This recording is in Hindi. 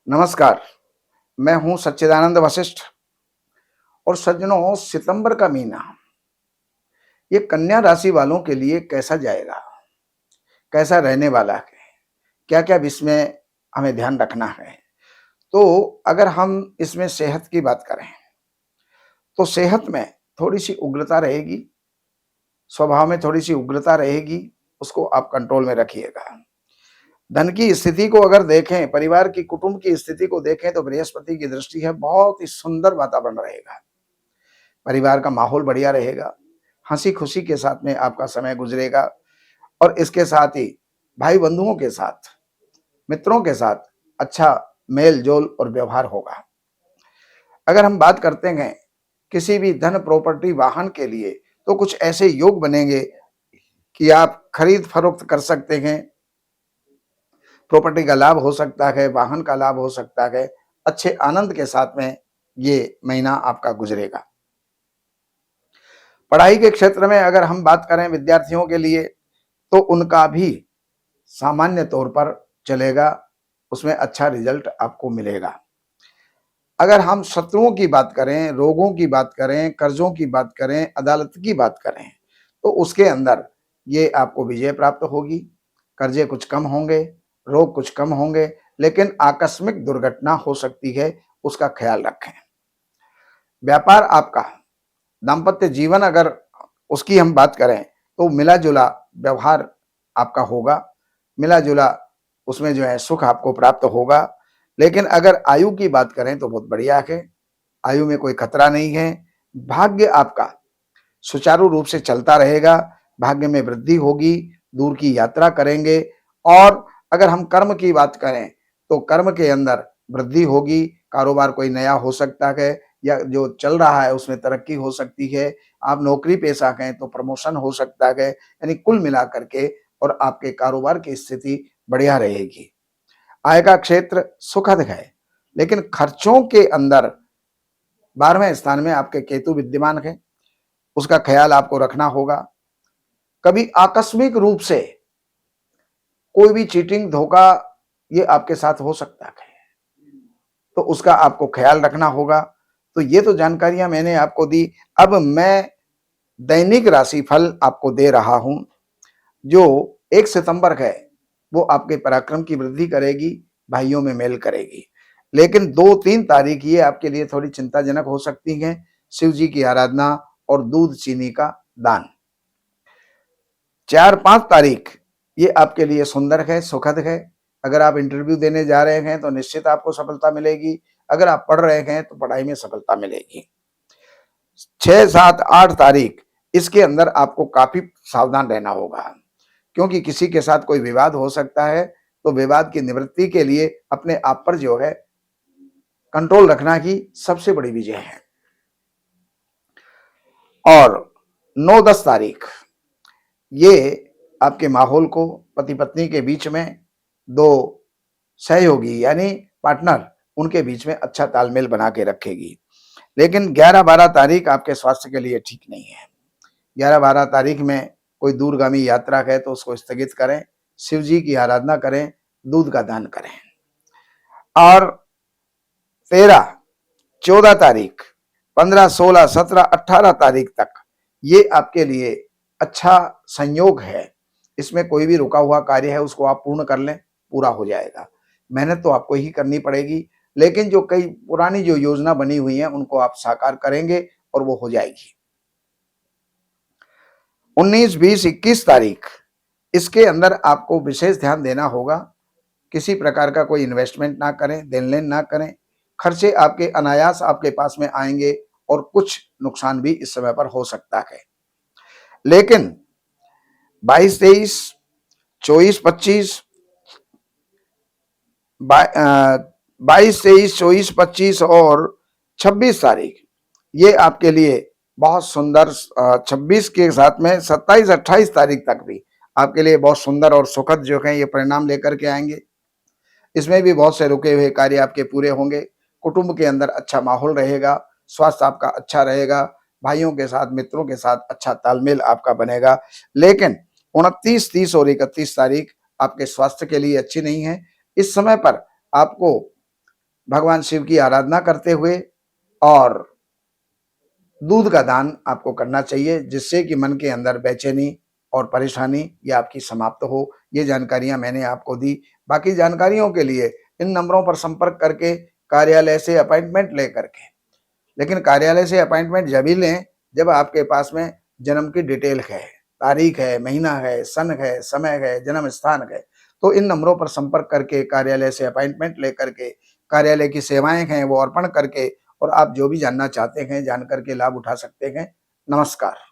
नमस्कार, मैं हूं सच्चिदानंद वशिष्ठ। और सज्जनों, सितंबर का महीना ये कन्या राशि वालों के लिए कैसा जाएगा, कैसा रहने वाला है, क्या क्या इसमें हमें ध्यान रखना है। तो अगर हम इसमें सेहत की बात करें तो सेहत में थोड़ी सी उग्रता रहेगी, स्वभाव में थोड़ी सी उग्रता रहेगी, उसको आप कंट्रोल में रखिएगा। धन की स्थिति को अगर देखें, परिवार की कुटुंब की स्थिति को देखें तो बृहस्पति की दृष्टि है, बहुत ही सुंदर वातावरण रहेगा। परिवार का माहौल बढ़िया रहेगा, हंसी खुशी के साथ में आपका समय गुजरेगा। और इसके साथ ही भाई बंधुओं के साथ, मित्रों के साथ अच्छा मेल जोल और व्यवहार होगा। अगर हम बात करते हैं किसी भी धन प्रॉपर्टी वाहन के लिए, तो कुछ ऐसे योग बनेंगे कि आप खरीद फरोख्त कर सकते हैं। प्रॉपर्टी का लाभ हो सकता है, वाहन का लाभ हो सकता है। अच्छे आनंद के साथ में ये महीना आपका गुजरेगा। पढ़ाई के क्षेत्र में अगर हम बात करें विद्यार्थियों के लिए, तो उनका भी सामान्य तौर पर चलेगा, उसमें अच्छा रिजल्ट आपको मिलेगा। अगर हम शत्रुओं की बात करें, रोगों की बात करें, कर्जों की बात करें, अदालत की बात करें, तो उसके अंदर ये आपको विजय प्राप्त होगी। कर्जे कुछ कम होंगे, रोग कुछ कम होंगे, लेकिन आकस्मिक दुर्घटना हो सकती है, उसका ख्याल रखें। व्यापार आपका, दांपत्य जीवन अगर उसकी हम बात करें तो मिला जुला व्यवहार आपका होगा, मिला जुला उसमें जो है सुख आपको प्राप्त होगा। लेकिन अगर आयु की बात करें तो बहुत बढ़िया है, आयु में कोई खतरा नहीं है। भाग्य आपका सुचारू रूप से चलता रहेगा, भाग्य में वृद्धि होगी, दूर की यात्रा करेंगे। और अगर हम कर्म की बात करें तो कर्म के अंदर वृद्धि होगी, कारोबार कोई नया हो सकता है, या जो चल रहा है उसमें तरक्की हो सकती है। आप नौकरी पेशा हैं तो प्रमोशन हो सकता है। यानी कुल मिलाकर के और आपके कारोबार की स्थिति बढ़िया रहेगी। आय का क्षेत्र सुखद है, लेकिन खर्चों के अंदर 12वें स्थान में आपके केतु विद्यमान है, उसका ख्याल आपको रखना होगा। कभी आकस्मिक रूप से कोई भी चीटिंग धोखा ये आपके साथ हो सकता है, तो उसका आपको ख्याल रखना होगा। तो ये तो जानकारियां मैंने आपको दी। अब मैं दैनिक राशिफल आपको दे रहा हूं। जो 1 सितंबर है वो आपके पराक्रम की वृद्धि करेगी, भाइयों में मेल करेगी। लेकिन 2-3 तारीख ये आपके लिए थोड़ी चिंताजनक हो सकती हैं। शिव जी की आराधना और दूध चीनी का दान। 4-5 तारीख ये आपके लिए सुंदर है, सुखद है। अगर आप इंटरव्यू देने जा रहे हैं तो निश्चित आपको सफलता मिलेगी। अगर आप पढ़ रहे हैं तो पढ़ाई में सफलता मिलेगी। 6-7-8 तारीख इसके अंदर आपको काफी सावधान रहना होगा, क्योंकि किसी के साथ कोई विवाद हो सकता है। तो विवाद की निवृत्ति के लिए अपने आप पर जो है कंट्रोल रखना ही सबसे बड़ी विजय है। और 9-10 तारीख ये आपके माहौल को, पति पत्नी के बीच में दो सहयोगी यानी पार्टनर, उनके बीच में अच्छा तालमेल बना के रखेगी। लेकिन 11-12 तारीख आपके स्वास्थ्य के लिए ठीक नहीं है। 11-12 तारीख में कोई दूरगामी यात्रा है तो उसको स्थगित करें, शिव जी की आराधना करें, दूध का दान करें। और 13-14 तारीख, 15-16-17-18 तारीख तक ये आपके लिए अच्छा संयोग है। इसमें कोई भी रुका हुआ कार्य है उसको आप पूर्ण कर लें, पूरा हो जाएगा। मेहनत तो आपको ही करनी पड़ेगी, लेकिन जो कई पुरानी जो योजना बनी हुई है उनको आप साकार करेंगे और वो हो जाएगी। 19-20-21 तारीख इसके अंदर आपको विशेष ध्यान देना होगा। किसी प्रकार का कोई इन्वेस्टमेंट ना करें, देन लेन ना करें। खर्चे आपके अनायास आपके पास में आएंगे और कुछ नुकसान भी इस समय पर हो सकता है। लेकिन 22-23, 24-25, 22-23, 24-25 और 26 तारीख ये आपके लिए बहुत सुंदर। 26 के साथ में 27-28 तारीख तक भी आपके लिए बहुत सुंदर और सुखद जो है ये परिणाम लेकर के आएंगे। इसमें भी बहुत से रुके हुए कार्य आपके पूरे होंगे। कुटुंब के अंदर अच्छा माहौल रहेगा, स्वास्थ्य आपका अच्छा रहेगा, भाइयों के साथ, मित्रों के साथ अच्छा तालमेल आपका बनेगा। लेकिन 29, 30 और 31 तारीख आपके स्वास्थ्य के लिए अच्छी नहीं है। इस समय पर आपको भगवान शिव की आराधना करते हुए और दूध का दान आपको करना चाहिए, जिससे कि मन के अंदर बेचैनी और परेशानी ये आपकी समाप्त हो। ये जानकारियाँ मैंने आपको दी। बाकी जानकारियों के लिए इन नंबरों पर संपर्क करके कार्यालय से अपॉइंटमेंट लेकर के, लेकिन कार्यालय से अपॉइंटमेंट जब ही लें जब आपके पास में जन्म की डिटेल है, तारीख है, महीना है, सन है, समय है, जन्म स्थान है। तो इन नंबरों पर संपर्क करके कार्यालय से अपॉइंटमेंट लेकर के कार्यालय की सेवाएं हैं वो अर्पण करके और आप जो भी जानना चाहते हैं जान करके लाभ उठा सकते हैं। नमस्कार।